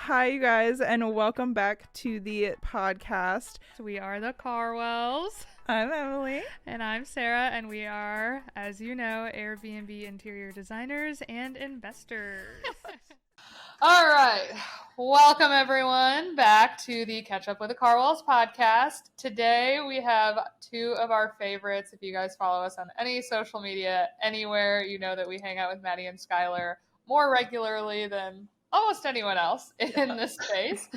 Hi, you guys, and welcome back to the podcast. We are the Carwells. I'm Emily. And I'm Sarah, and we are, as you know, Airbnb interior designers and investors. All right. Welcome, everyone, back to the Catch Up with the Carwells podcast. Today, we have two of our favorites. If you guys follow us on any social media, anywhere, you know that we hang out with Maddie and Skyler more regularly than almost anyone else in this space.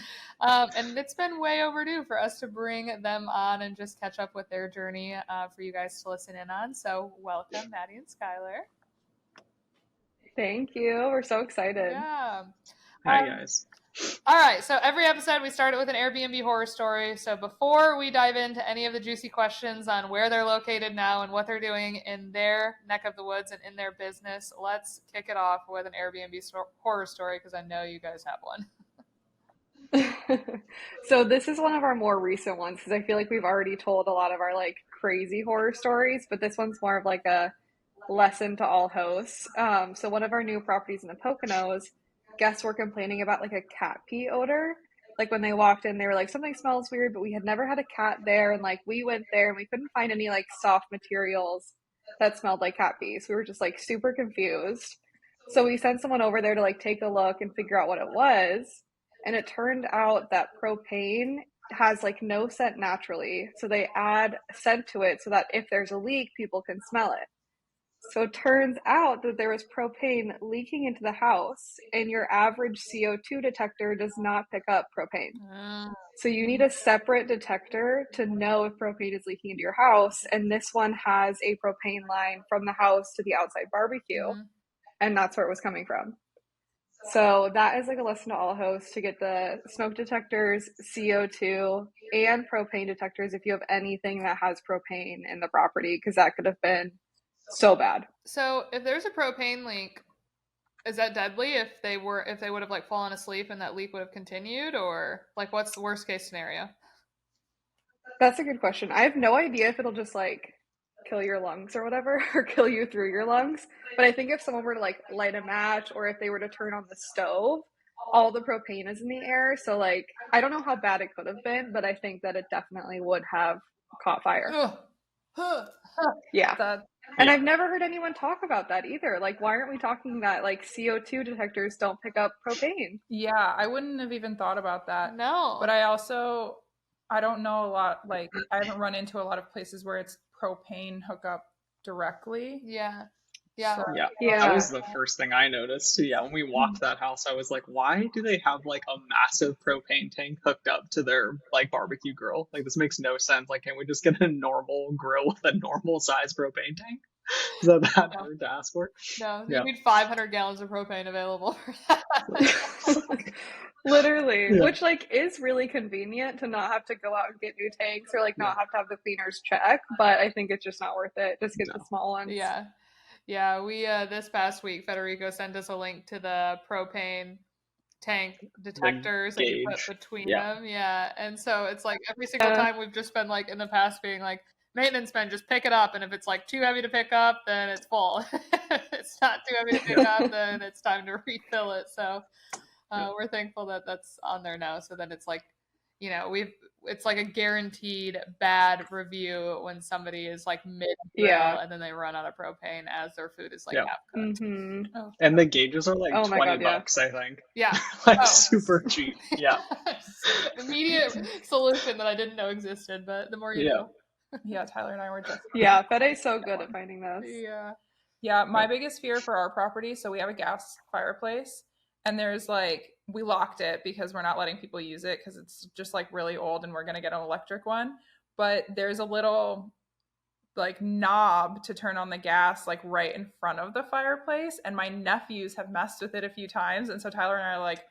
And it's been way overdue for us to bring them on and just catch up with their journey for you guys to listen in on. So welcome, Maddie and Skyler. Thank you. We're so excited. Yeah. Hi, guys. All right. So every episode we started with an Airbnb horror story. So before we dive into any of the juicy questions on where they're located now and what they're doing in their neck of the woods and in their business, let's kick it off with an Airbnb horror story because I know you guys have one. So this is one of our more recent ones because I feel like we've already told a lot of our like crazy horror stories, but this one's more of like a lesson to all hosts. So one of our new properties in the Poconos, guests were complaining about like a cat pee odor. Like when they walked in, they were like, something smells weird, but we had never had a cat there. And like we went there and we couldn't find any like soft materials that smelled like cat pee. So we were just like super confused. So we sent someone over there to like take a look and figure out what it was. And it turned out that propane has like no scent naturally. So they add scent to it so that if there's a leak, people can smell it. So it turns out that there was propane leaking into the house, and your average CO2 detector does not pick up propane. So you need a separate detector to know if propane is leaking into your house. And this one has a propane line from the house to the outside barbecue. And that's where it was coming from. So that is like a lesson to all hosts to get the smoke detectors, CO2, and propane detectors if you have anything that has propane in the property, because that could have been so bad. So if there's a propane leak, is that deadly if they would have like fallen asleep and that leak would have continued, or like what's the worst case scenario? That's a good question. I have no idea if it'll just like kill your lungs or whatever, or kill you through your lungs. But I think if someone were to like light a match, or if they were to turn on the stove, all the propane is in the air. So like, I don't know how bad it could have been, but I think that it definitely would have caught fire. Yeah. And I've never heard anyone talk about that either. Like, why aren't we talking that like CO2 detectors don't pick up propane? Yeah, I wouldn't have even thought about that. No. But I don't know a lot, like I haven't run into a lot of places where it's propane hookup directly. Yeah. So, that was the first thing I noticed. Yeah, when we walked that house, I was like, why do they have like a massive propane tank hooked up to their like barbecue grill? Like, this makes no sense. Like, can't we just get a normal grill with a normal size propane tank? Is that hard to ask for? No, you need 500 gallons of propane available for that. Literally, which like is really convenient to not have to go out and get new tanks, or like not have to have the cleaners check, but I think it's just not worth it. Just get the small ones. Yeah, we this past week Federico sent us a link to the propane tank detectors that you put between them. And so it's like every single time we've just been like in the past being like, maintenance men, just pick it up, and if it's like too heavy to pick up, then it's full. If it's not too heavy to pick up, then it's time to refill it. So we're thankful that that's on there now. So then it's like, you know, it's like a guaranteed bad review when somebody is like mid-grill and then they run out of propane as their food is like half cooked. And the gauges are like $20, I think. Yeah. Like super cheap. Yeah. Immediate solution that I didn't know existed, but the more you know. Yeah, Tyler and I were just Fede's so good at finding those. Yeah, my biggest fear for our property, so we have a gas fireplace, and there's like, we locked it because we're not letting people use it because it's just like really old and we're going to get an electric one. But there's a little like knob to turn on the gas like right in front of the fireplace, and my nephews have messed with it a few times. And so Tyler and I are like,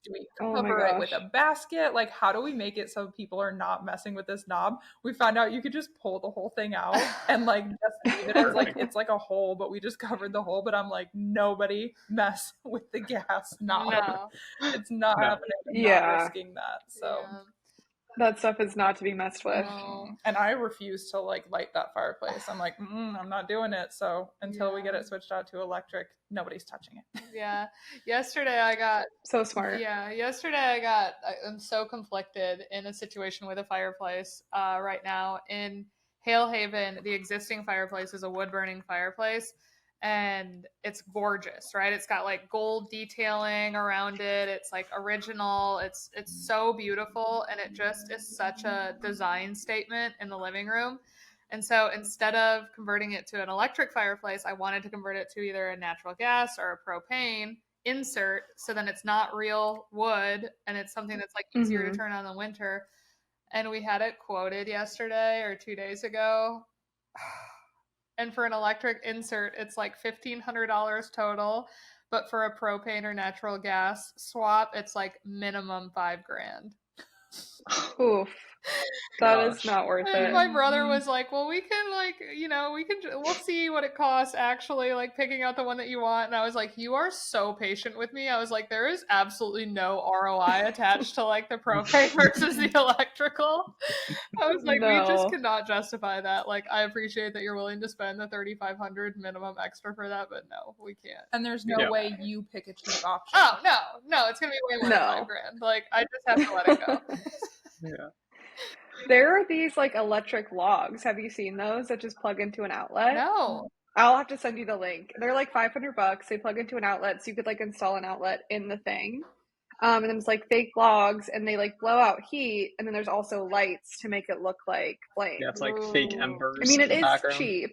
do we cover it with a basket? Like, how do we make it so people are not messing with this knob? We found out you could just pull the whole thing out and like just leave it as like it's like a hole, but we just covered the hole. But I'm like, nobody mess with the gas knob. It's not happening. I'm not risking that. So That stuff is not to be messed with. No. And I refuse to like light that fireplace. I'm like, I'm not doing it. So until we get it switched out to electric, nobody's touching it. Yeah. Yesterday I got So smart. Yeah. I'm so conflicted in a situation with a fireplace right now. In Hale Haven, the existing fireplace is a wood burning fireplace. And it's gorgeous, right? It's got like gold detailing around it. It's like original. It's so beautiful, and it just is such a design statement in the living room. And so instead of converting it to an electric fireplace, I wanted to convert it to either a natural gas or a propane insert, so then it's not real wood and it's something that's like easier to turn on in the winter. And we had it quoted yesterday or 2 days ago. And for an electric insert, it's like $1,500 total. But for a propane or natural gas swap, it's like minimum $5,000. Oof. That is not worth And it. my brother was like, well, we can like, we'll see what it costs actually, like picking out the one that you want. And I was like, you are so patient with me. I was like, there is absolutely no ROI attached to like the propane versus the electrical. I was like, we just cannot justify that. Like, I appreciate that you're willing to spend the $3,500 minimum extra for that, but no, we can't. And there's no way you pick a cheap option. Oh, no, it's going to be way more than $5,000. Like, I just have to let it go. Yeah. There are these like electric logs. Have you seen those that just plug into an outlet? No. I'll have to send you the link. They're like $500. They plug into an outlet, so you could like install an outlet in the thing. And then it's like fake logs, and they like blow out heat, and then there's also lights to make it look like flames. Yeah, it's like fake embers. I mean, it in the is background. cheap.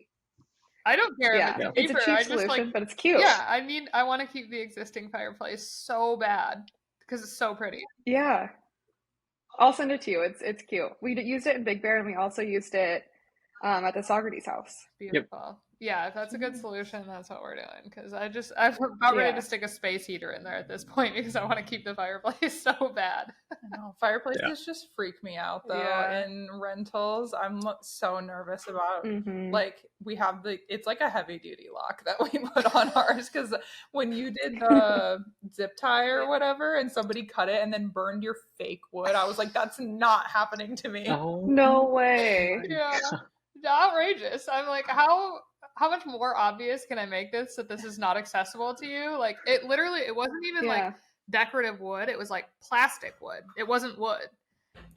I don't care. Yeah, it's a cheap solution, but it's cute. Yeah, I mean, I want to keep the existing fireplace so bad because it's so pretty. Yeah. I'll send it to you. It's cute. We used it in Big Bear, and we also used it at the Socrates house. Beautiful. Yep. Yeah, if that's a good solution, that's what we're doing. Because I'm about ready to stick a space heater in there at this point because I want to keep the fireplace so bad. I know. Fireplaces just freak me out though. Yeah. In rentals, I'm so nervous about like we have it's like a heavy duty lock that we put on ours because when you did the zip tie or whatever and somebody cut it and then burned your fake wood, I was like, that's not happening to me. Oh. No way. Yeah. Outrageous. I'm like, how much more obvious can I make this that this is not accessible to you? Like it wasn't even like decorative wood. It was like plastic wood. It wasn't wood.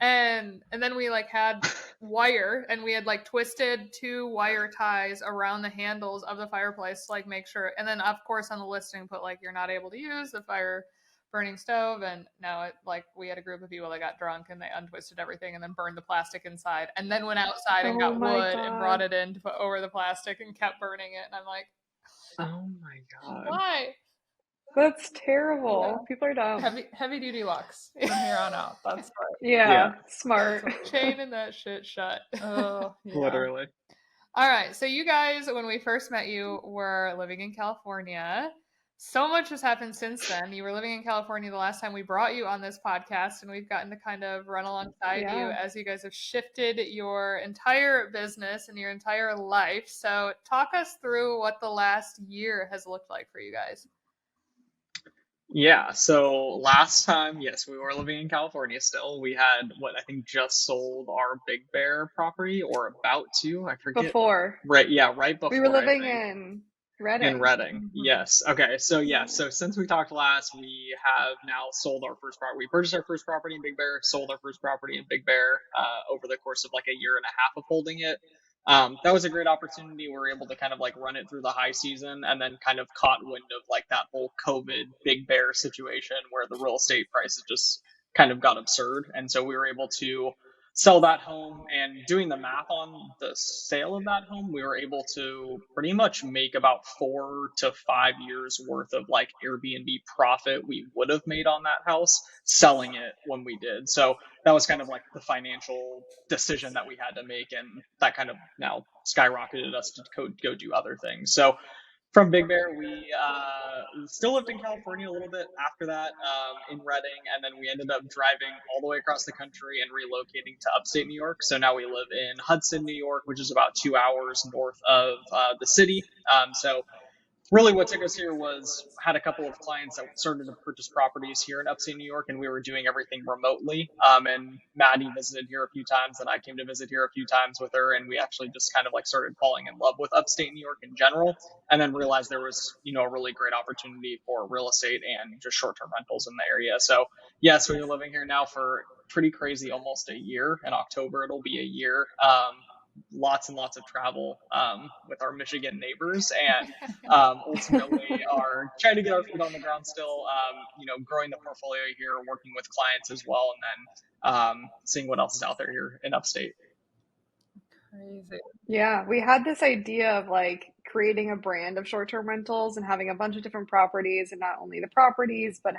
And then we like had wire, and we had like twisted 2 wire ties around the handles of the fireplace to like make sure. And then of course on the listing put like, you're not able to use the fire burning stove. And no, we had a group of people that got drunk and they untwisted everything and then burned the plastic inside, and then went outside and got wood and brought it in to put over the plastic and kept burning it. And I'm like, oh my God, why? That's terrible. Yeah. People are dumb. Heavy duty locks from here on out. That's right. Yeah. Smart. Chaining that shit shut. Oh, yeah. Literally. All right. So you guys, when we first met you, were living in California. So much has happened since then. You were living in California the last time we brought you on this podcast, and we've gotten to kind of run alongside you as you guys have shifted your entire business and your entire life. So talk us through what the last year has looked like for you guys. Yeah, so last time, yes, we were living in California still. We had what I think just sold our Big Bear property, or about to, I forget. Before. Right, yeah, right before. We were living in Redding. In Redding, yes. Okay, so so since we talked last, we have now sold our first property. We purchased our first property in Big Bear, sold our first property in Big Bear over the course of like a year and a half of holding it. That was a great opportunity. We were able to kind of like run it through the high season, and then kind of caught wind of like that whole COVID Big Bear situation where the real estate prices just kind of got absurd. And so we were able to sell that home, and doing the math on the sale of that home, we were able to pretty much make about 4 to 5 years worth of like Airbnb profit we would have made on that house selling it when we did. So that was kind of like the financial decision that we had to make, and that kind of now skyrocketed us to go do other things. So from Big Bear, we still lived in California a little bit after that, in Redding, and then we ended up driving all the way across the country and relocating to Upstate New York. So now we live in Hudson, New York, which is about 2 hours north of the city. So really what took us here was had a couple of clients that started to purchase properties here in upstate New York, and we were doing everything remotely. And Maddie visited here a few times, and I came to visit here a few times with her, and we actually just kind of like started falling in love with upstate New York in general, and then realized there was, a really great opportunity for real estate and just short-term rentals in the area. So yes, we've been living here now for pretty crazy almost a year. In October it'll be a year. Lots and lots of travel with our Michigan neighbors, and ultimately are trying to get our feet on the ground still, growing the portfolio here, working with clients as well, and then seeing what else is out there here in Upstate. Crazy. Yeah, we had this idea of like creating a brand of short-term rentals and having a bunch of different properties, and not only the properties, but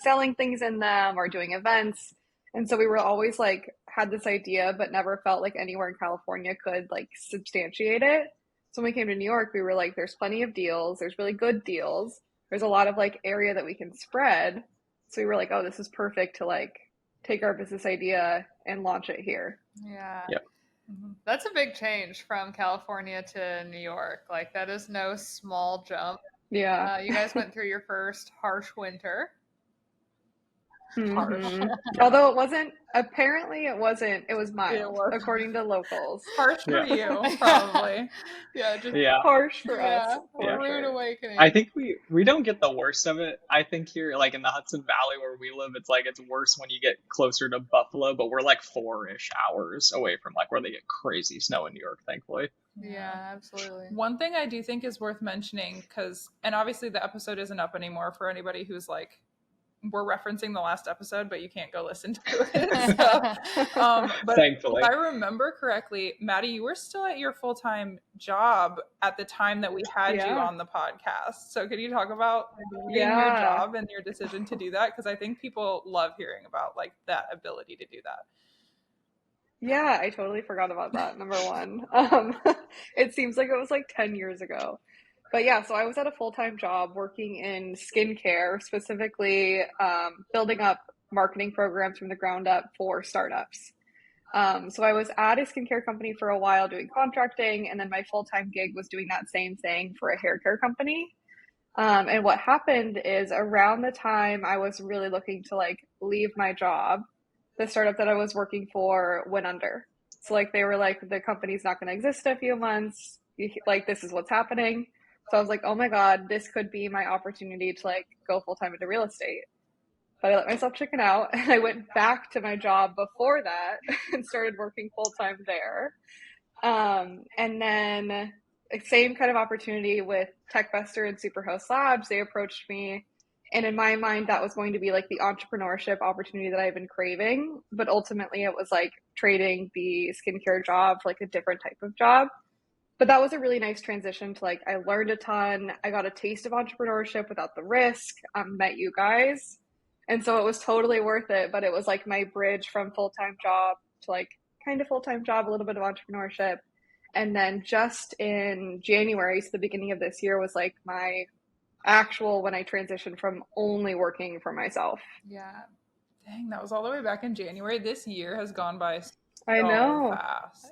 selling things in them or doing events. And so we were always like had this idea, but never felt like anywhere in California could like substantiate it. So when we came to New York, we were like, there's plenty of deals. There's really good deals. There's a lot of like area that we can spread. So we were like, oh, this is perfect to like take our business idea and launch it here. Yeah. Yep. That's a big change from California to New York. Like that is no small jump. Yeah. You guys went through your first harsh winter. Mm-hmm. Although it wasn't mild, according to locals. Harsh for you, probably. Harsh for us. Rude awakening. I think we don't get the worst of it. I think here, like in the Hudson Valley where we live, it's worse when you get closer to Buffalo, but we're like 4-ish hours away from like where they get crazy snow in New York, thankfully. Yeah, absolutely. One thing I do think is worth mentioning, and obviously the episode isn't up anymore for anybody who's like, we're referencing the last episode, but you can't go listen to it. But thankfully, if I remember correctly, Maddie, you were still at your full-time job at the time that we had you on the podcast. So could you talk about leaving your job and your decision to do that? Because I think people love hearing about like that ability to do that. Yeah, I totally forgot about that. Number one. It seems like it was like 10 years ago. But yeah, so I was at a full-time job working in skincare, specifically building up marketing programs from the ground up for startups. So I was at a skincare company for a while doing contracting, and then my full-time gig was doing that same thing for a hair care company. And what happened is around the time I was really looking to like leave my job, the startup that I was working for went under. So like they were like, the company's not going to exist in a few months. Like this is what's happening. So I was like, oh my God, this could be my opportunity to like go full time into real estate. But I let myself chicken out, and I went back to my job before that and started working full time there. And then same kind of opportunity with TechVestor and Superhost Labs. They approached me, and in my mind, that was going to be like the entrepreneurship opportunity that I've been craving. But ultimately, it was like trading the skincare job for like a different type of job. But that was a really nice transition to like, I learned a ton. I got a taste of entrepreneurship without the risk. Met you guys. And so it was totally worth it. But it was like my bridge from full-time job to like kind of full-time job, a little bit of entrepreneurship. And then just in January, so the beginning of this year was like my actual, when I transitioned from only working for myself. Yeah. Dang, that was all the way back in January. This year has gone by so fast.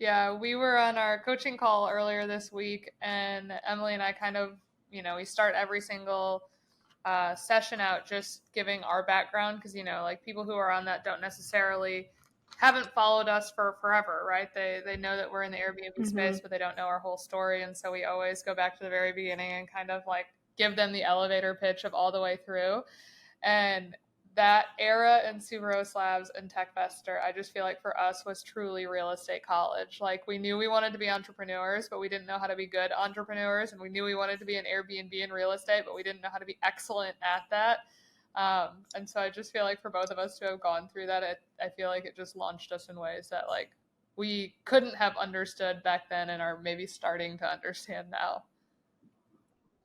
Yeah, we were on our coaching call earlier this week, and Emily and I kind of, we start every single session out just giving our background because, like people who are on that don't necessarily haven't followed us for forever, right? They know that we're in the Airbnb space, but they don't know our whole story. And so we always go back to the very beginning and kind of like give them the elevator pitch of all the way through. And that era in Superhost Labs and TechVestor, I just feel like for us was truly real estate college. Like we knew we wanted to be entrepreneurs, but we didn't know how to be good entrepreneurs. And we knew we wanted to be an Airbnb in real estate, but we didn't know how to be excellent at that. And so I just feel like for both of us to have gone through that, I feel like it just launched us in ways that like we couldn't have understood back then and are maybe starting to understand now.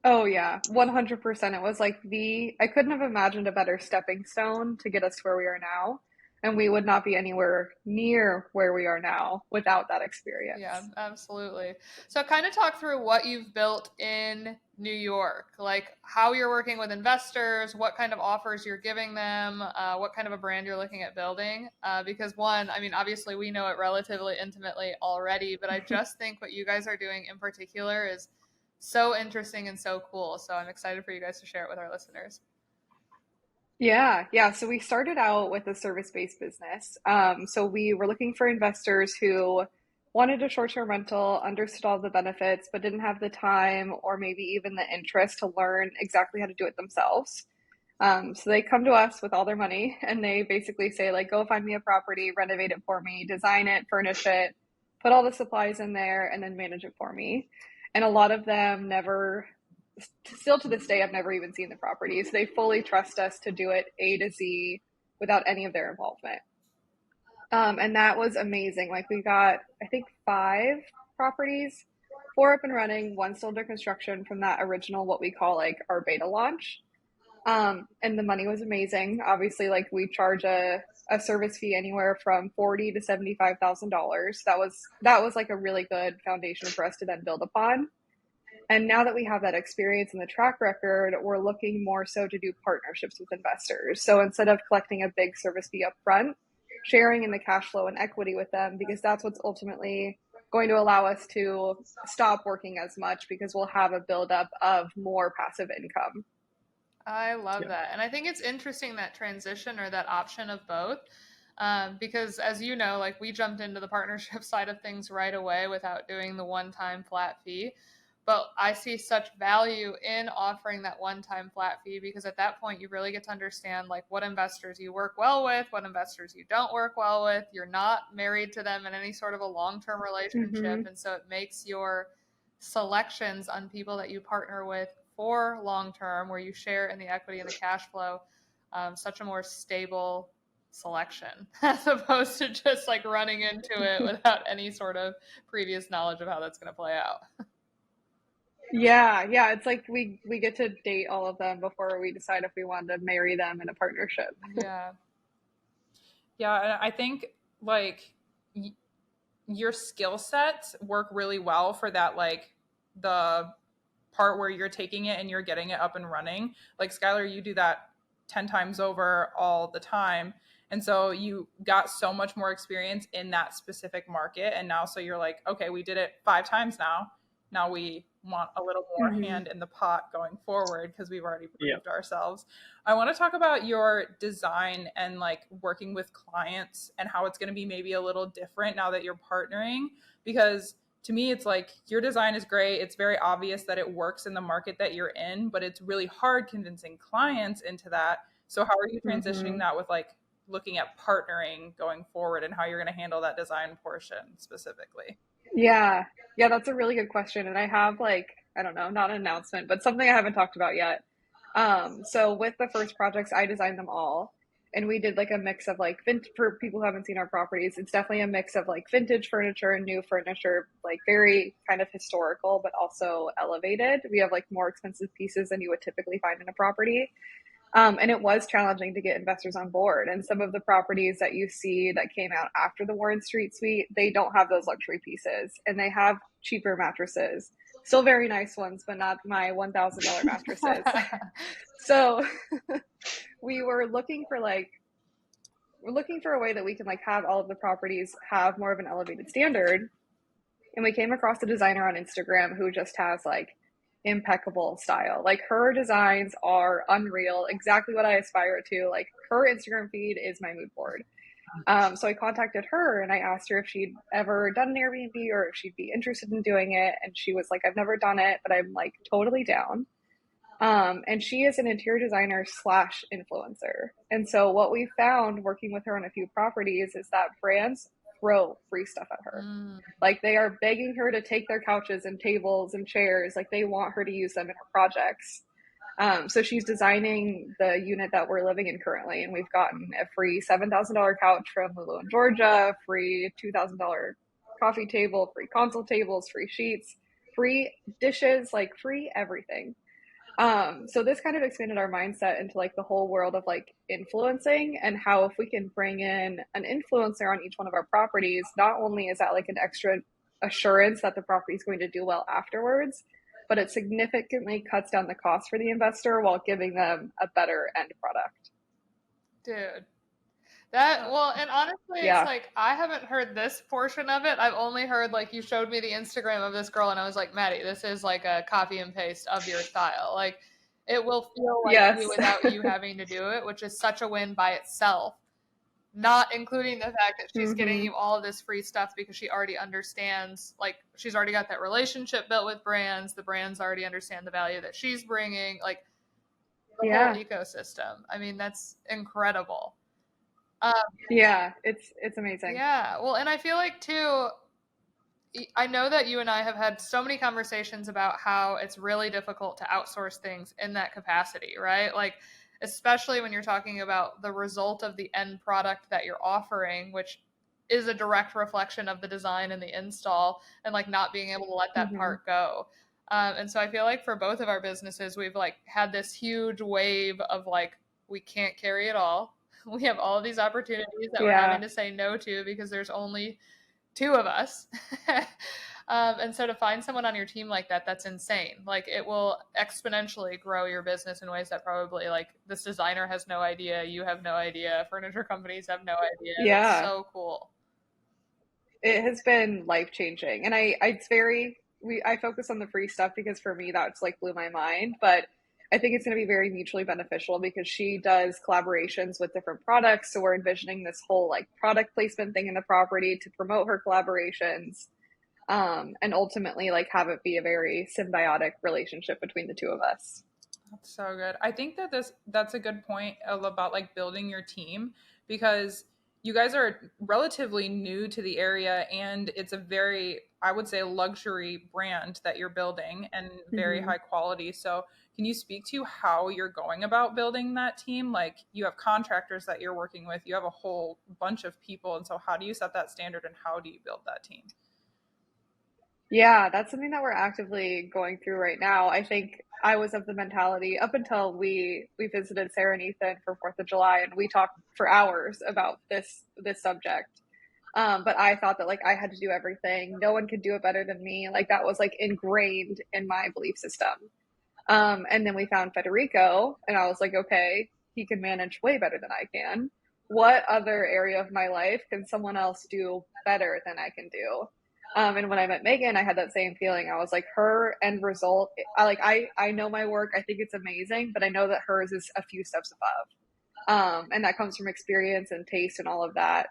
Oh yeah, 100%. It was like I couldn't have imagined a better stepping stone to get us to where we are now. And we would not be anywhere near where we are now without that experience. Yeah, absolutely. So kind of talk through what you've built in New York, like how you're working with investors, what kind of offers you're giving them, what kind of a brand you're looking at building. Because one, I mean, obviously we know it relatively intimately already, but I just think what you guys are doing in particular is so interesting and so cool. So I'm excited for you guys to share it with our listeners. Yeah. So we started out with a service-based business. So we were looking for investors who wanted a short-term rental, understood all the benefits, but didn't have the time or maybe even the interest to learn exactly how to do it themselves. So they come to us with all their money and they basically say, like, go find me a property, renovate it for me, design it, furnish it, put all the supplies in there, and then manage it for me. And a lot of them still to this day, I've never even seen the properties. They fully trust us to do it A to Z without any of their involvement. And that was amazing. Like, we got, I think, 5 properties, 4 up and running, 1 still under construction from that original, what we call like our beta launch. And the money was amazing. Obviously, like, we charge a service fee anywhere from $40,000 to $75,000. That was like a really good foundation for us to then build upon. And now that we have that experience and the track record, we're looking more so to do partnerships with investors. So instead of collecting a big service fee up front, sharing in the cash flow and equity with them, because that's what's ultimately going to allow us to stop working as much, because we'll have a buildup of more passive income. I love that. And I think it's interesting, that transition or that option of both. Because as you know, like, we jumped into the partnership side of things right away without doing the one-time flat fee. But I see such value in offering that one-time flat fee, because at that point you really get to understand, like, what investors you work well with, what investors you don't work well with. You're not married to them in any sort of a long-term relationship. Mm-hmm. And so it makes your selections on people that you partner with for long-term, where you share in the equity and the cash flow, such a more stable selection, as opposed to just like running into it without any sort of previous knowledge of how that's going to play out. Yeah. It's like we get to date all of them before we decide if we want to marry them in a partnership. Yeah. And I think, like, your skill sets work really well for that, like, the part where you're taking it and you're getting it up and running. Like, Skyler, you do that 10 times over all the time. And so you got so much more experience in that specific market. And now, so you're like, okay, we did it 5 times now. Now we want a little more hand in the pot going forward, because we've already proved ourselves. I want to talk about your design and, like, working with clients and how it's going to be maybe a little different now that you're partnering, because to me, it's like, your design is great. It's very obvious that it works in the market that you're in, but it's really hard convincing clients into that. So how are you transitioning that with, like, looking at partnering going forward, and how you're going to handle that design portion specifically? Yeah, that's a really good question. And I have, like, I don't know, not an announcement, but something I haven't talked about yet. So with the first projects, I designed them all. And we did, like, a mix of, like, for people who haven't seen our properties, it's definitely a mix of, like, vintage furniture and new furniture, like, very kind of historical, but also elevated. We have, like, more expensive pieces than you would typically find in a property. And it was challenging to get investors on board. And some of the properties that you see that came out after the Warren Street Suite, they don't have those luxury pieces, and they have cheaper mattresses. Still very nice ones, but not my $1,000 mattresses. So we're looking for a way that we can, like, have all of the properties have more of an elevated standard. And we came across a designer on Instagram who just has, like, impeccable style. Like, her designs are unreal, exactly what I aspire to. Like, her Instagram feed is my mood board. So I contacted her and I asked her if she'd ever done an Airbnb or if she'd be interested in doing it. And she was like, I've never done it, but I'm, like, totally down. And she is an interior designer / influencer. And so what we found working with her on a few properties is that brands throw free stuff at her. Like, they are begging her to take their couches and tables and chairs. Like, they want her to use them in her projects. So she's designing the unit that we're living in currently, and we've gotten a free $7,000 couch from Lulu in Georgia, free $2,000 coffee table, free console tables, free sheets, free dishes, like, free everything. So this kind of expanded our mindset into, like, the whole world of, like, influencing, and how if we can bring in an influencer on each one of our properties, not only is that, like, an extra assurance that the property is going to do well afterwards, but it significantly cuts down the cost for the investor while giving them a better end product. Dude, Well, and honestly, Yeah. it's like I haven't heard this portion of it. I've only heard, like, you showed me the Instagram of this girl, and I was like, Maddie, this is like a copy and paste of your style. Like, it will feel like Yes. you without you having to do it, which is such a win by itself. Not including the fact that she's getting you all of this free stuff because she already understands, like, she's already got that relationship built with brands. The brands already understand the value that she's bringing. Like, the whole ecosystem. I mean, that's incredible. Yeah, it's amazing. Yeah. Well, and I feel like too, I know that you and I have had so many conversations about how it's really difficult to outsource things in that capacity, right? Like, especially when you're talking about the result of the end product that you're offering, which is a direct reflection of the design and the install, and like not being able to let that part go. And so I feel like for both of our businesses, we've like had this huge wave of like, we can't carry it all. We have all of these opportunities that we're having to say no to because there's only 2 of us. And so to find someone on your team like that, that's insane. Like, it will exponentially grow your business in ways that probably, like, this designer has no idea, you have no idea, furniture companies have no idea. Yeah. It's so cool. It has been life-changing. And I focus on the free stuff because for me, that's like blew my mind. But I think it's going to be very mutually beneficial because she does collaborations with different products. So we're envisioning this whole like product placement thing in the property to promote her collaborations. And ultimately like have it be a very symbiotic relationship between the 2 of us. That's so good. I think that that's a good point about like building your team, because you guys are relatively new to the area and it's a very, I would say, luxury brand that you're building and very high quality. So can you speak to how you're going about building that team? Like, you have contractors that you're working with, you have a whole bunch of people. And so how do you set that standard and how do you build that team? Yeah, that's something that we're actively going through right now. I think I was of the mentality up until we visited Sarah and Ethan for 4th of July and we talked for hours about this subject. But I thought that like I had to do everything. No one could do it better than me. Like that was like ingrained in my belief system. And then we found Federico and I was like, okay, he can manage way better than I can. What other area of my life can someone else do better than I can do? And when I met Megan, I had that same feeling. I was like, her end result, I know my work. I think it's amazing, but I know that hers is a few steps above. And that comes from experience and taste and all of that.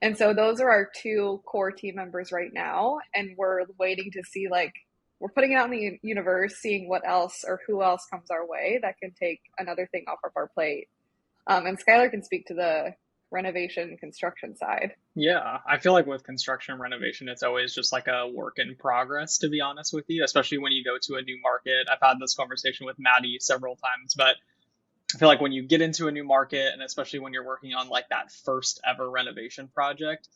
And so those are our 2 core team members right now. And we're waiting to see, like, we're putting it out in the universe, seeing what else or who else comes our way that can take another thing off of our plate. And Skyler can speak to the renovation and construction side. Yeah, I feel like with construction and renovation, it's always just like a work in progress, to be honest with you, especially when you go to a new market. I've had this conversation with Maddie several times, but I feel like when you get into a new market, and especially when you're working on like that first ever renovation project,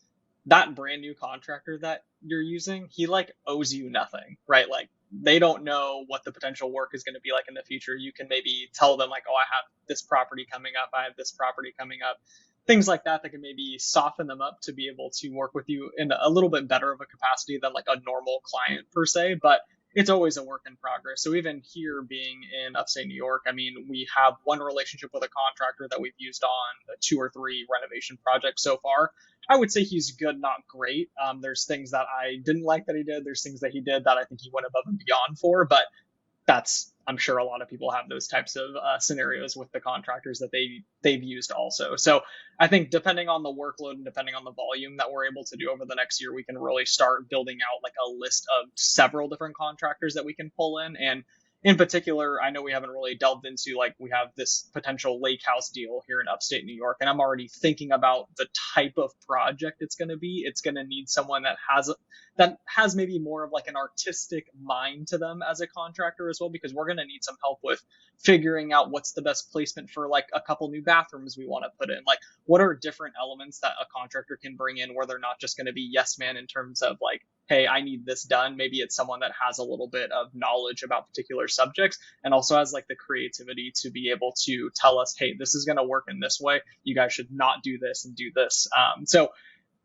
that brand new contractor that you're using, he like owes you nothing, right? Like they don't know what the potential work is going to be like in the future. You can maybe tell them like, oh, I have this property coming up. I have this property coming up. Things like that can maybe soften them up to be able to work with you in a little bit better of a capacity than like a normal client per se, but it's always a work in progress. So even here being in upstate New York, I mean, we have one relationship with a contractor that we've used on 2 or 3 renovation projects so far. I would say he's good, not great. There's things that I didn't like that he did. There's things that he did that I think he went above and beyond for, but I'm sure a lot of people have those types of scenarios with the contractors that they've used also. So I think depending on the workload and depending on the volume that we're able to do over the next year, we can really start building out like a list of several different contractors that we can pull in. And in particular, I know we haven't really delved into, like, we have this potential lake house deal here in upstate New York, and I'm already thinking about the type of project it's going to be. It's going to need someone that has maybe more of like an artistic mind to them as a contractor as well, because we're going to need some help with figuring out what's the best placement for like a couple new bathrooms we want to put in. Like, what are different elements that a contractor can bring in where they're not just going to be yes man in terms of like, hey, I need this done. Maybe it's someone that has a little bit of knowledge about particular subjects and also has like the creativity to be able to tell us, hey, this is going to work in this way. You guys should not do this and do this. So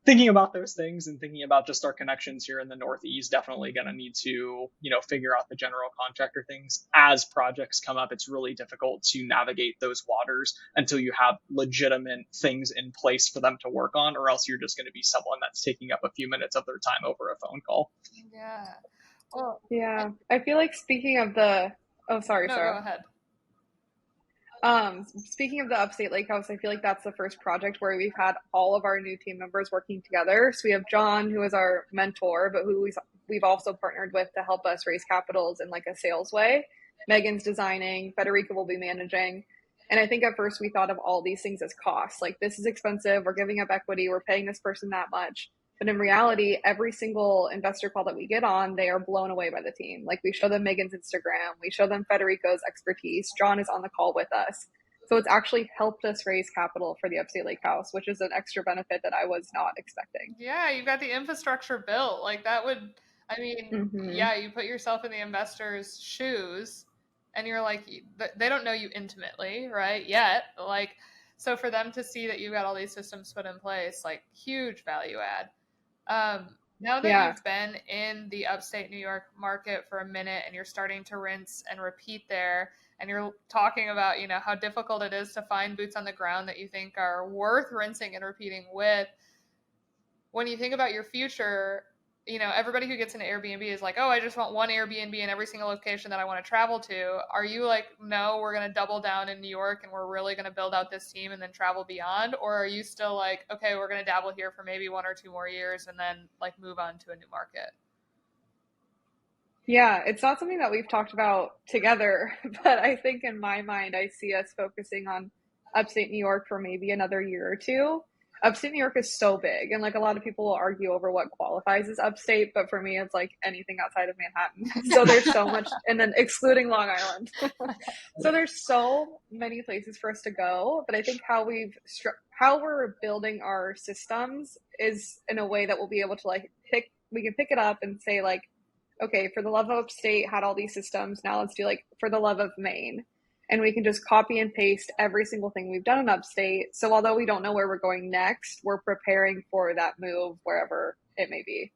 thinking about those things and thinking about just our connections here in the Northeast, definitely going to need to, figure out the general contractor things as projects come up. It's really difficult to navigate those waters until you have legitimate things in place for them to work on, or else you're just going to be someone that's taking up a few minutes of their time over a phone call. Yeah. Well, yeah. I feel like speaking of the, oh, sorry, no, Sarah. go ahead. Speaking of the Upstate Lake House, I feel like that's the first project where we've had all of our new team members working together. So we have John, who is our mentor, but who we've also partnered with to help us raise capitals in like a sales way. Megan's designing, Federico will be managing. And I think at first we thought of all these things as costs. Like, this is expensive, we're giving up equity, we're paying this person that much. But in reality, every single investor call that we get on, they are blown away by the team. Like, we show them Megan's Instagram, we show them Federico's expertise, John is on the call with us. So it's actually helped us raise capital for the Upstate Lake House, which is an extra benefit that I was not expecting. Yeah, you've got the infrastructure built. Like, that would, I mean, yeah, you put yourself in the investor's shoes and you're like, they don't know you intimately, right? Yet. Like, so for them to see that you've got all these systems put in place, like, huge value add. Now that you've been in the upstate New York market for a minute and you're starting to rinse and repeat there, and you're talking about, how difficult it is to find boots on the ground that you think are worth rinsing and repeating with, when you think about your future, everybody who gets an Airbnb is like, oh, I just want one Airbnb in every single location that I want to travel to. Are you like, no, we're going to double down in New York and we're really going to build out this team and then travel beyond? Or are you still like, okay, we're going to dabble here for maybe 1 or 2 more years and then like move on to a new market? Yeah, it's not something that we've talked about together, but I think in my mind, I see us focusing on upstate New York for maybe another year or 2. Upstate New York is so big, and like a lot of people will argue over what qualifies as upstate, but for me, it's like anything outside of Manhattan. So there's so much, and then excluding Long Island. So there's so many places for us to go, but I think how we're building our systems is in a way that we'll be able to we can pick it up and say like, okay, for the love of upstate, had all these systems, now let's do like for the love of Maine. And we can just copy and paste every single thing we've done in upstate. So although we don't know where we're going next, we're preparing for that move wherever it may be.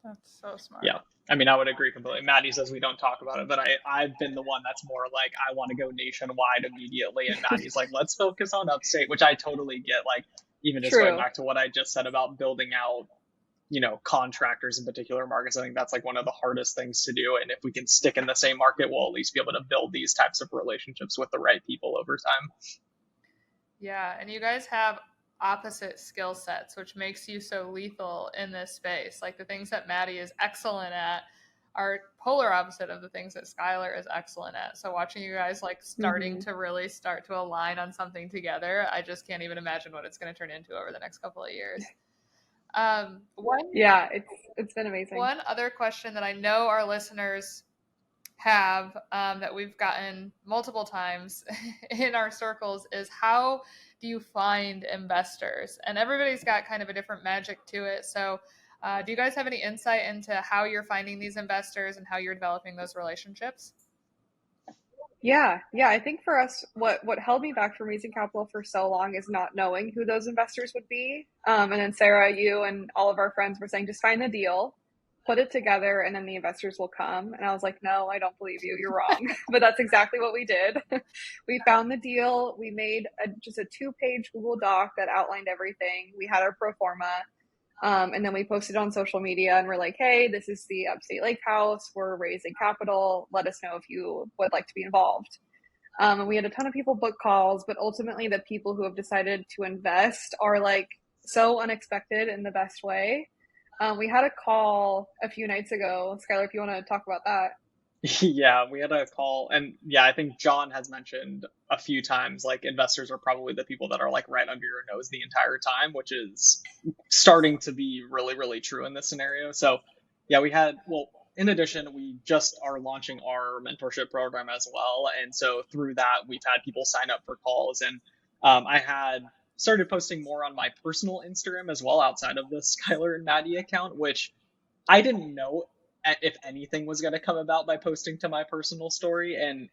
That's so smart. Yeah. I mean, I would agree completely. Maddie says we don't talk about it, but I've been the one that's more like, I want to go nationwide immediately. And Maddie's like, let's focus on upstate, which I totally get. Like, even just going back to what I just said about building out, contractors in particular markets, I think that's like one of the hardest things to do. And if we can stick in the same market, we'll at least be able to build these types of relationships with the right people over time. Yeah. And you guys have opposite skill sets, which makes you so lethal in this space. Like, the things that Maddie is excellent at are polar opposite of the things that Skyler is excellent at. So watching you guys like starting to really start to align on something together, I just can't even imagine what it's going to turn into over the next couple of years. It's been amazing. One other question that I know our listeners have, that we've gotten multiple times in our circles, is how do you find investors? And everybody's got kind of a different magic to it. So do you guys have any insight into how you're finding these investors and how you're developing those relationships? Yeah. I think for us, what held me back from raising capital for so long is not knowing who those investors would be. And then Sarah, you and all of our friends were saying, just find the deal, put it together, and then the investors will come. And I was like, no, I don't believe you. You're wrong. But that's exactly what we did. We found the deal. We made just a 2-page Google Doc that outlined everything. We had our pro forma. And then we posted on social media and we're like, hey, this is the Upstate Lake House. We're raising capital. Let us know if you would like to be involved. And we had a ton of people book calls, but ultimately the people who have decided to invest are like so unexpected in the best way. We had a call a few nights ago. Skyler, if you want to talk about that. Yeah, we had a call, and yeah, I think John has mentioned a few times, like, investors are probably the people that are like right under your nose the entire time, which is starting to be really, really true in this scenario. So yeah, in addition, we just are launching our mentorship program as well. And so through that, we've had people sign up for calls, and I had started posting more on my personal Instagram as well, outside of the Skyler and Maddie account, which I didn't know if anything was going to come about by posting to my personal story. And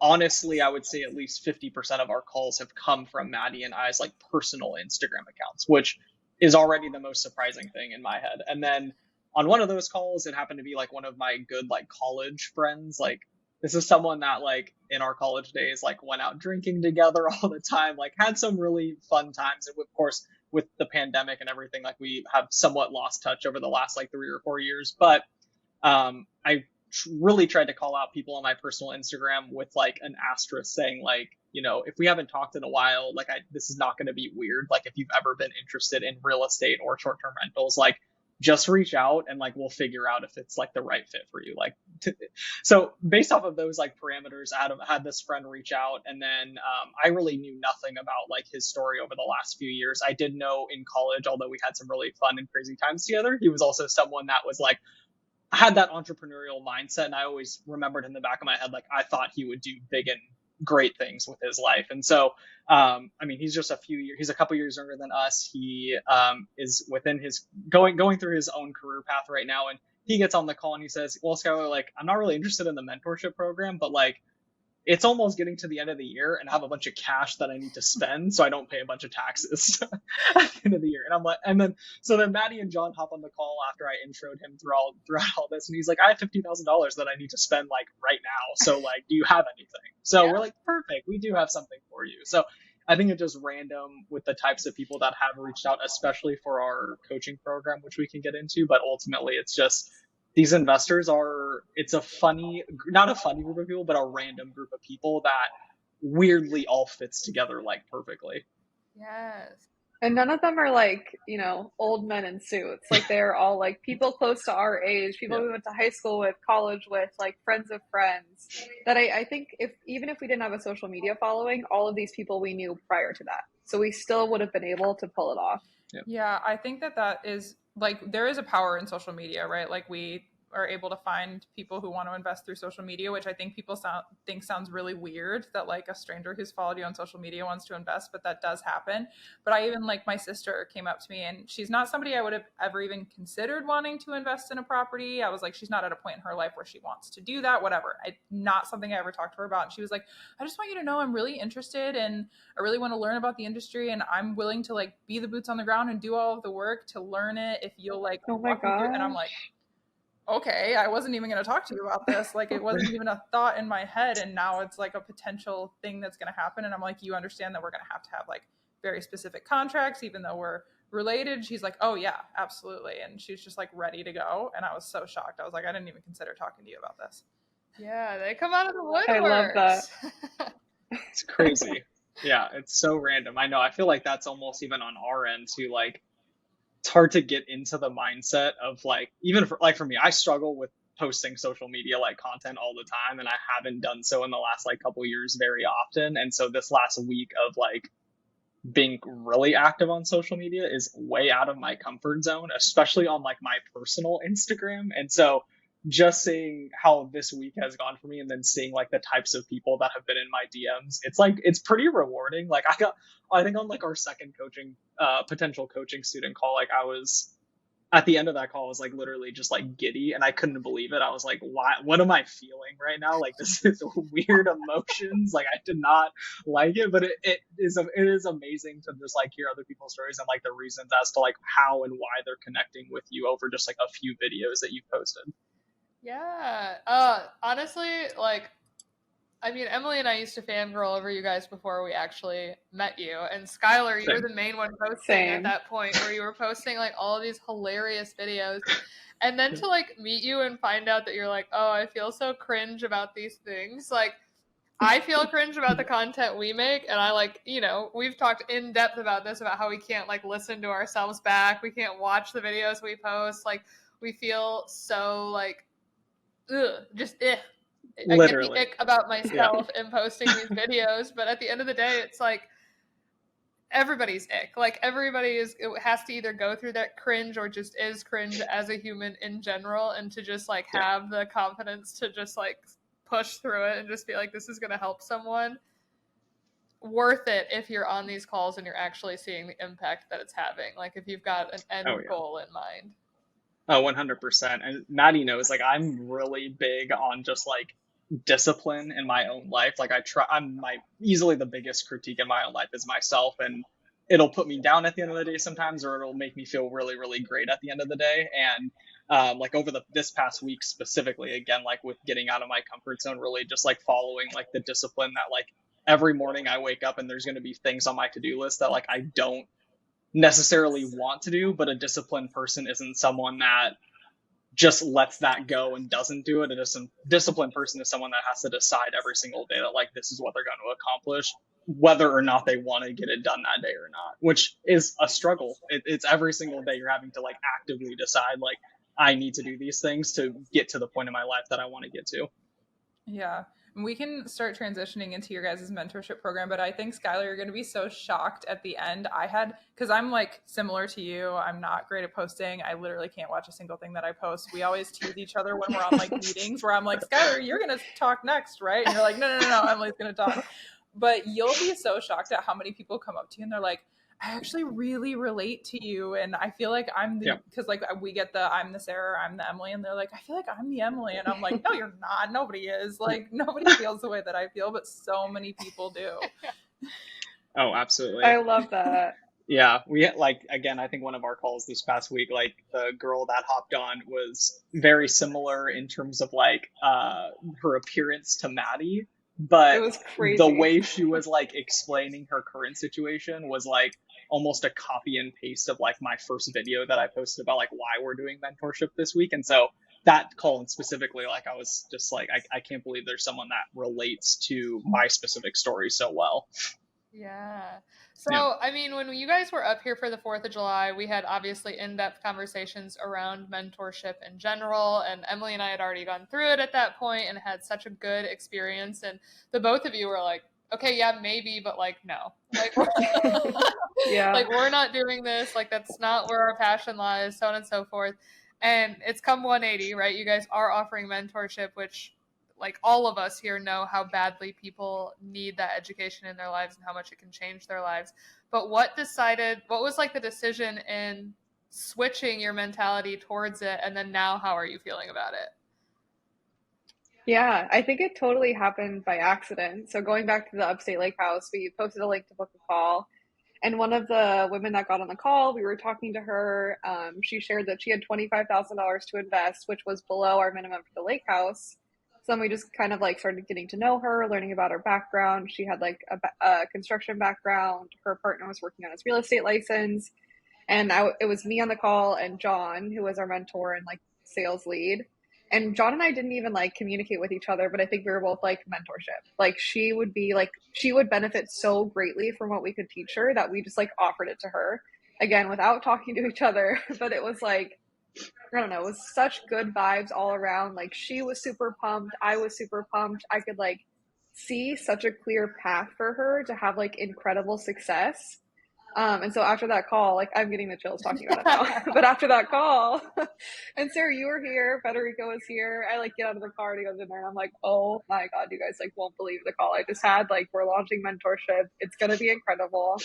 honestly, I would say at least 50% of our calls have come from Maddie and I's like personal Instagram accounts, which is already the most surprising thing in my head. And then on one of those calls, it happened to be like one of my good like college friends. Like this is someone that like in our college days like went out drinking together all the time, like had some really fun times. And of course, with the pandemic and everything, like we have somewhat lost touch over the last like 3 or 4 years. But I really tried to call out people on my personal Instagram with like an asterisk saying like, you know, if we haven't talked in a while, like this is not going to be weird. Like if you've ever been interested in real estate or short-term rentals, like just reach out and like we'll figure out if it's like the right fit for you. Like so based off of those like parameters, Adam had this friend reach out, and then I really knew nothing about like his story over the last few years. I did know in college, although we had some really fun and crazy times together, he was also someone that was like had that entrepreneurial mindset, and I always remembered in the back of my head like I thought he would do big and great things with his life. And so I mean, he's just he's a couple years younger than us. He is within his going through his own career path right now, and he gets on the call and he says, well, Skyler, like I'm not really interested in the mentorship program, but like it's almost getting to the end of the year and I have a bunch of cash that I need to spend so I don't pay a bunch of taxes at the end of the year. And I'm like, so then Maddie and John hop on the call after I introed him throughout all this, and he's like, I have $50,000 that I need to spend like right now. So like, do you have anything? So We're like, perfect, we do have something for you. So I think it's just random with the types of people that have reached out, especially for our coaching program, which we can get into. But ultimately, it's just these investors it's not a funny group of people, but a random group of people that weirdly all fits together like perfectly. Yes. And none of them are like, you know, old men in suits. Like they're all like people close to our age, people we went to high school with, college with, like friends of friends. That I think even if we didn't have a social media following, all of these people we knew prior to that. So we still would have been able to pull it off. Yeah, I think that is like there is a power in social media, right? Like we are able to find people who want to invest through social media, which I think people think sounds really weird that like a stranger who's followed you on social media wants to invest, but that does happen. But I even like my sister came up to me, and she's not somebody I would have ever even considered wanting to invest in a property. I was like, she's not at a point in her life where she wants to do that, whatever. Not something I ever talked to her about. And she was like, I just want you to know I'm really interested and I really want to learn about the industry, and I'm willing to like be the boots on the ground and do all of the work to learn it if you'll like oh my God. And I'm like, okay, I wasn't even going to talk to you about this. Like it wasn't even a thought in my head. And now it's like a potential thing that's going to happen. And I'm like, you understand that we're going to have like very specific contracts, even though we're related? She's like, oh yeah, absolutely. And she's just like ready to go. And I was so shocked. I was like, I didn't even consider talking to you about this. Yeah, they come out of the woodworks. I love that. It's crazy. Yeah, it's so random. I know. I feel like that's almost even on our end too. Like, it's hard to get into the mindset of like, even for me, I struggle with posting social media like content all the time, and I haven't done so in the last like couple years very often. And so this last week of like being really active on social media is way out of my comfort zone, especially on like my personal Instagram. And so just seeing how this week has gone for me, and then seeing like the types of people that have been in my DMs, it's pretty rewarding. Like I think on like our second potential coaching student call, like I was at the end of that call, I was like literally just like giddy, and I couldn't believe it. I was like, what am I feeling right now? Like this is weird emotions. Like I did not like it, but it is amazing to just like hear other people's stories and like the reasons as to like how and why they're connecting with you over just like a few videos that you've posted. Yeah. Honestly, like, I mean, Emily and I used to fangirl over you guys before we actually met you. And Skyler, you were the main one posting at that point, where you were posting like all of these hilarious videos. And then to like meet you and find out that you're like, oh, I feel so cringe about these things. Like, I feel cringe about the content we make. And I like, you know, we've talked in depth about this, about how we can't like listen to ourselves back. We can't watch the videos we post. Like, we feel so like, just I get the ick about myself in posting these videos, but at the end of the day, it's like everybody's ick. Like everybody has to either go through that cringe or just is cringe as a human in general, and to just like have the confidence to just like push through it and just be like, this is going to help someone. Worth it if you're on these calls and you're actually seeing the impact that it's having. Like if you've got an end goal in mind. Oh, 100%. And Maddie knows, like, I'm really big on just like discipline in my own life. Like I'm easily the biggest critique in my own life is myself. And it'll put me down at the end of the day sometimes, or it'll make me feel really, really great at the end of the day. And like over this past week specifically, again, like with getting out of my comfort zone, really just like following like the discipline that like every morning I wake up and there's going to be things on my to-do list that like I don't necessarily want to do, but a disciplined person isn't someone that just lets that go and doesn't do it. A disciplined person is someone that has to decide every single day that like this is what they're going to accomplish, whether or not they want to get it done that day or not, which is a struggle. It's every single day you're having to like actively decide like I need to do these things to get to the point in my life that I want to get to. Yeah. We can start transitioning into your guys' mentorship program, but I think, Skyler, you're going to be so shocked at the end. Because I'm like similar to you. I'm not great at posting. I literally can't watch a single thing that I post. We always tease each other when we're on like meetings where I'm like, Skyler, you're going to talk next, right? And you're like, no, Emily's going to talk. But you'll be so shocked at how many people come up to you and they're like, I actually really relate to you. And I feel like I'm the, because like we get the, I'm the Sarah, I'm the Emily. And they're like, I feel like I'm the Emily. And I'm like, no, you're not. Nobody is. Like, nobody feels the way that I feel, but so many people do. Oh, absolutely. I love that. Yeah, we like, again, I think one of our calls this past week, like the girl that hopped on was very similar in terms of like her appearance to Maddie. But it was crazy. The way she was like explaining her current situation was like almost a copy and paste of like my first video that I posted about like why we're doing mentorship this week. And so that call specifically, like I was just like, I can't believe there's someone that relates to my specific story so well. Yeah. So, I mean, when you guys were up here for the 4th of July, we had obviously in-depth conversations around mentorship in general, and Emily and I had already gone through it at that point and had such a good experience, and the both of you were like, okay, yeah, maybe, but like, no. Like, like, we're not doing this. Like, that's not where our passion lies, so on and so forth. And it's come 180, right? You guys are offering mentorship, which like all of us here know how badly people need that education in their lives and how much it can change their lives. But what was like the decision in switching your mentality towards it? And then now how are you feeling about it? Yeah, I think it totally happened by accident. So going back to the Upstate Lake House, we posted a link to book a call. And one of the women that got on the call, we were talking to her. She shared that she had $25,000 to invest, which was below our minimum for the lake house. So then we just kind of like started getting to know her, learning about her background. She had like a construction background. Her partner was working on his real estate license. And it was me on the call and John, who was our mentor and like sales lead. And John and I didn't even like communicate with each other, but I think we were both like mentorship. Like she would benefit so greatly from what we could teach her that we just like offered it to her again without talking to each other. But it was like, I don't know, it was such good vibes all around. Like she was super pumped. I was super pumped. I could like see such a clear path for her to have like incredible success. And so after that call, like I'm getting the chills talking about it now, but after that call, and Sarah, you were here, Federico was here. I like get out of the car to go to dinner and I'm like, oh my God, you guys like won't believe the call I just had. Like we're launching mentorship. It's going to be incredible.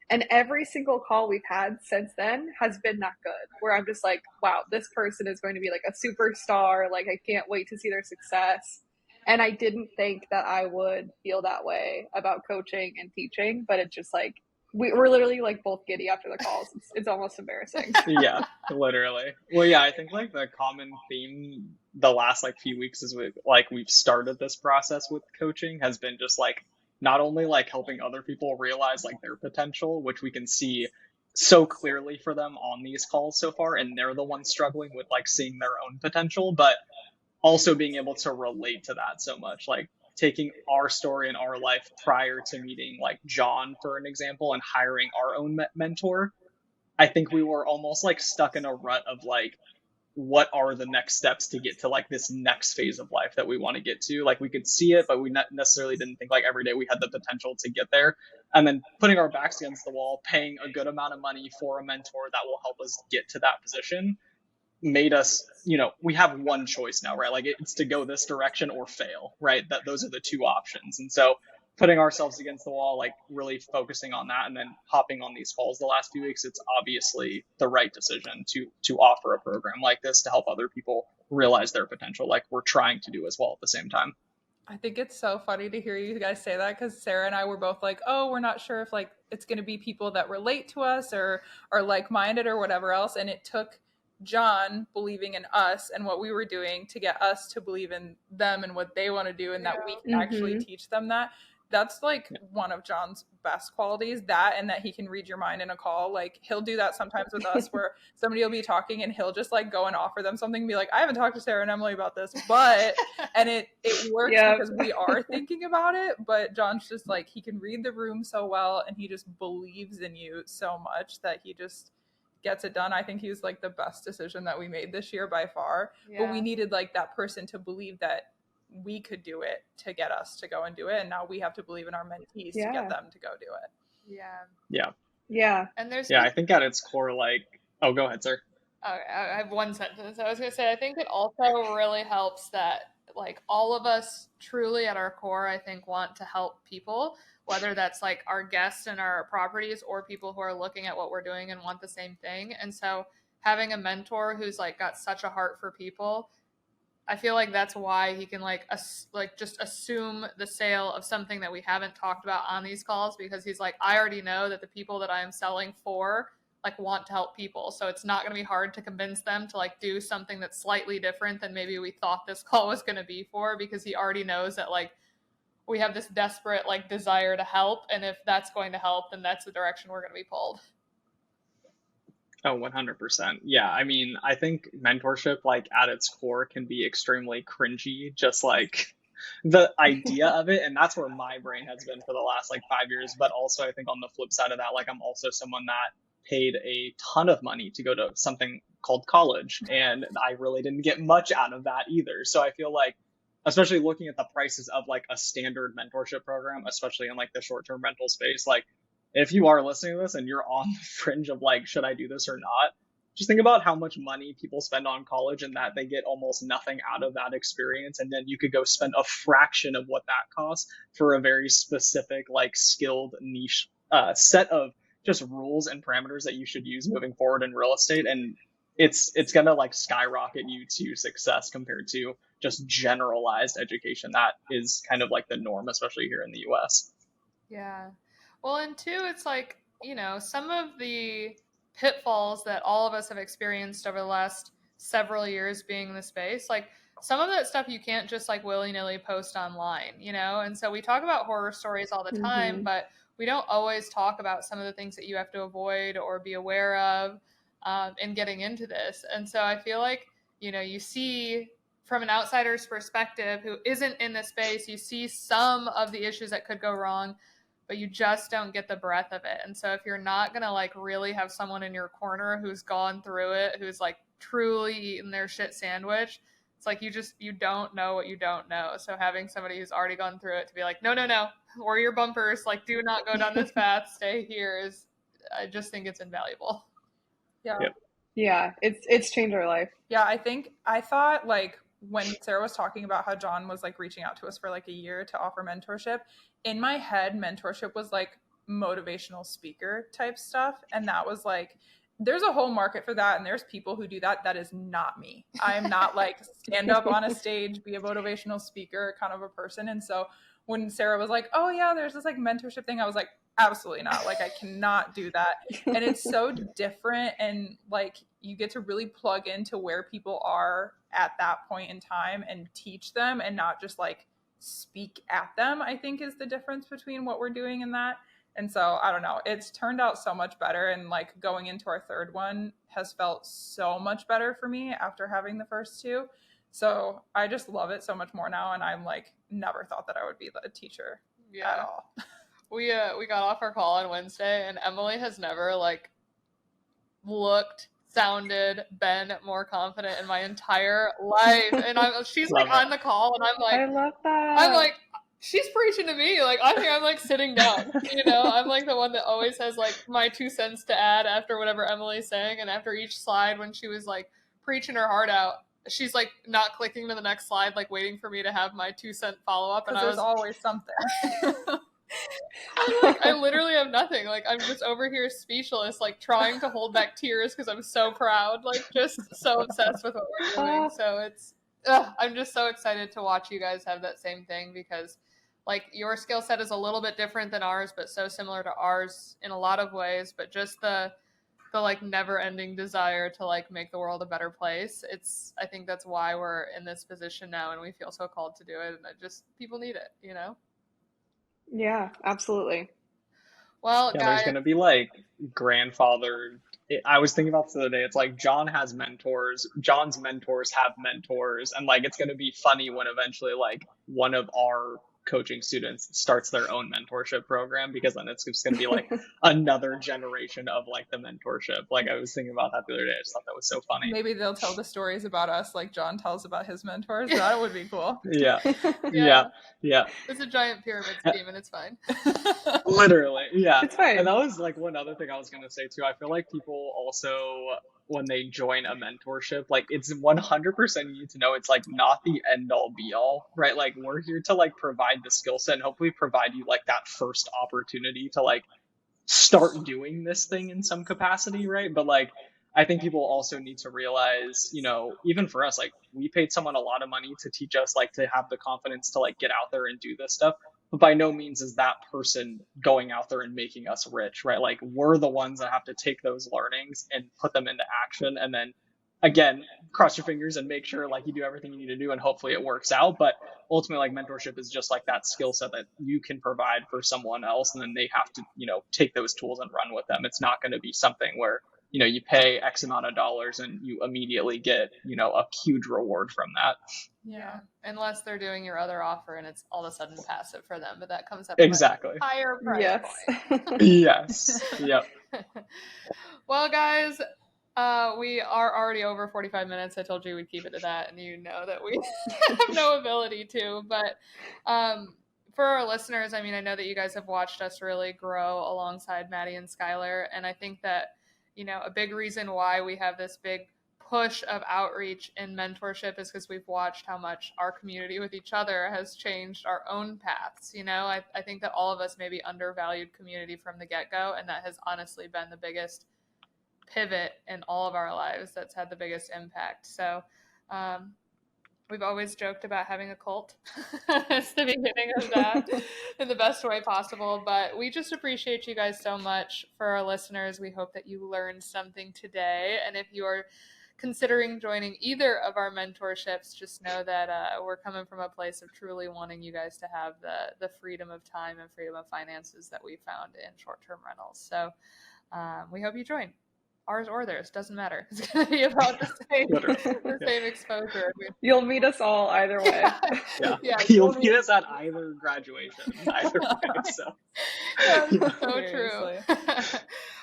And every single call we've had since then has been that good, where I'm just like, wow, this person is going to be like a superstar. Like, I can't wait to see their success. And I didn't think that I would feel that way about coaching and teaching, but it's just like, we're literally like both giddy after the calls. It's almost embarrassing. Yeah, literally. Well, yeah, I think like the common theme the last like few weeks is we've started this process with coaching has been just like, not only like helping other people realize like their potential, which we can see so clearly for them on these calls so far, and they're the ones struggling with like seeing their own potential, but also being able to relate to that so much, like taking our story in our life prior to meeting like John, for an example, and hiring our own mentor. I think we were almost like stuck in a rut of like, what are the next steps to get to like this next phase of life that we want to get to? Like we could see it, but we not necessarily didn't think like every day we had the potential to get there. And then putting our backs against the wall, paying a good amount of money for a mentor that will help us get to that position made us, we have one choice now, right? Like it's to go this direction or fail, right? Those are the two options. And so putting ourselves against the wall, like really focusing on that and then hopping on these calls the last few weeks, it's obviously the right decision to offer a program like this to help other people realize their potential, like we're trying to do as well at the same time. I think it's so funny to hear you guys say that, because Sarah and I were both like, oh, we're not sure if like it's going to be people that relate to us or are like-minded or whatever else. And it took John believing in us and what we were doing to get us to believe in them and what they want to do, and that we can actually teach them that. That's like one of John's best qualities, that, and that he can read your mind in a call. Like he'll do that sometimes with us where somebody will be talking and he'll just like go and offer them something and be like, I haven't talked to Sarah and Emily about this, but, and it works because we are thinking about it. But John's just like, he can read the room so well and he just believes in you so much that he just gets it done. I think he was like the best decision that we made this year by far. But we needed like that person to believe that we could do it to get us to go and do it, and now we have to believe in our mentees to get them to go do it. And there's I think at its core, like, oh, go ahead, sir. Okay, I have one sentence. I was gonna say, I think it also really helps that like all of us truly at our core, I think, want to help people, whether that's like our guests and our properties or people who are looking at what we're doing and want the same thing. And so having a mentor who's like got such a heart for people, I feel like that's why he can like just assume the sale of something that we haven't talked about on these calls, because he's like, I already know that the people that I am selling for like want to help people. So it's not going to be hard to convince them to like do something that's slightly different than maybe we thought this call was going to be for, because he already knows that like we have this desperate like desire to help. And if that's going to help, then that's the direction we're going to be pulled. Oh, 100%. Yeah, I mean, I think mentorship, like, at its core can be extremely cringy, just like the idea of it. And that's where my brain has been for the last, like, 5 years. But also, I think on the flip side of that, like, I'm also someone that paid a ton of money to go to something called college. And I really didn't get much out of that either. So I feel like, especially looking at the prices of, like, a standard mentorship program, especially in, like, the short-term rental space, like, if you are listening to this and you're on the fringe of like, should I do this or not? Just think about how much money people spend on college and that they get almost nothing out of that experience. And then you could go spend a fraction of what that costs for a very specific, like skilled niche set of just rules and parameters that you should use moving forward in real estate. And it's going to like skyrocket you to success compared to just generalized education. That is kind of like the norm, especially here in the US. Yeah. Well, and two, it's like, you know, some of the pitfalls that all of us have experienced over the last several years being in the space, like some of that stuff you can't just like willy-nilly post online, you know? And so we talk about horror stories all the time, but we don't always talk about some of the things that you have to avoid or be aware of in getting into this. And so I feel like, you know, you see from an outsider's perspective who isn't in the space, you see some of the issues that could go wrong, but you just don't get the breadth of it. And so if you're not going to like really have someone in your corner who's gone through it, who's like truly eaten their shit sandwich, it's like you don't know what you don't know. So having somebody who's already gone through it to be like, no, or your bumpers, like do not go down this path, stay here, is, I just think it's invaluable. Yeah, it's changed our life. Yeah, I thought like when Sarah was talking about how John was like reaching out to us for like a year to offer mentorship, in my head, mentorship was like motivational speaker type stuff. And that was like, there's a whole market for that. And there's people who do that. That is not me. I am not like stand up on a stage, be a motivational speaker kind of a person. And so when Sarah was like, oh yeah, there's this like mentorship thing, I was like, absolutely not. Like I cannot do that. And it's so different. And like, you get to really plug into where people are at that point in time and teach them and not just like speak at them, I think is the difference between what we're doing in that. And so I don't know, it's turned out so much better. And like going into our third one has felt so much better for me after having the first two. So I just love it so much more now. And I'm like, never thought that I would be a teacher at all. We got off our call on Wednesday and Emily has never like looked, sounded, been more confident in my entire life. And she's like on the call and I'm like, I love that. I'm like, she's preaching to me. Like, I think I'm like sitting down, you know, I'm like the one that always has like my 2 cents to add after whatever Emily's saying. And after each slide, when she was like preaching her heart out, she's like not clicking to the next slide, like waiting for me to have my 2 cent follow up. And there's always something. I literally have nothing. Like I'm just over here speechless, like trying to hold back tears because I'm so proud, like just so obsessed with what we're doing. So I'm just so excited to watch you guys have that same thing, because like your skill set is a little bit different than ours, but so similar to ours in a lot of ways. But just the like never ending desire to like make the world a better place. I think that's why we're in this position now, and we feel so called to do it. And people need it, you know? Yeah, absolutely. Well, yeah, guys, there's going to be like grandfather. I was thinking about this the other day. It's like John has mentors. John's mentors have mentors. And like, it's going to be funny when eventually like one of our coaching students starts their own mentorship program, because then it's just going to be like another generation of like the mentorship. Like I was thinking about that the other day. I just thought that was so funny. Maybe they'll tell the stories about us like John tells about his mentors. That would be cool. Yeah. It's a giant pyramid scheme, and it's fine. Literally, yeah. It's fine. And that was like one other thing I was going to say too. I feel like people also, when they join a mentorship, like it's 100% you need to know it's like not the end all be all, right? Like we're here to like provide the skill set and hopefully provide you like that first opportunity to like start doing this thing in some capacity, right? But like I think people also need to realize, you know, even for us, like we paid someone a lot of money to teach us like to have the confidence to like get out there and do this stuff. But by no means is that person going out there and making us rich, right? Like we're the ones that have to take those learnings and put them into action. And then again, cross your fingers and make sure like you do everything you need to do and hopefully it works out. But ultimately, like mentorship is just like that skill set that you can provide for someone else. And then they have to, you know, take those tools and run with them. It's not going to be something where, you know, you pay X amount of dollars and you immediately get, you know, a huge reward from that. Yeah. Unless they're doing your other offer and it's all of a sudden passive for them, but that comes up exactly a higher price point. Yes. Yep. Well, guys, we are already over 45 minutes. I told you we'd keep it to that, and you know that we have no ability to. But for our listeners, I mean, I know that you guys have watched us really grow alongside Maddie and Skyler, and I think that, you know, a big reason why we have this big push of outreach and mentorship is because we've watched how much our community with each other has changed our own paths. You know, I think that all of us maybe undervalued community from the get-go, and that has honestly been the biggest pivot in all of our lives that's had the biggest impact. So we've always joked about having a cult. It's the beginning of that in the best way possible. But we just appreciate you guys so much. For our listeners, we hope that you learned something today. And if you are considering joining either of our mentorships, just know that we're coming from a place of truly wanting you guys to have the freedom of time and freedom of finances that we found in short-term rentals. So we hope you join. Ours or theirs, doesn't matter. It's going to be about the same exposure. You'll meet us all either way. Yeah. You'll meet us at either graduation, either way. So, so true.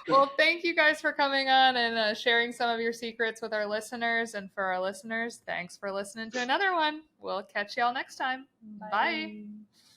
Well, thank you guys for coming on and sharing some of your secrets with our listeners. And for our listeners, thanks for listening to another one. We'll catch y'all next time. Bye.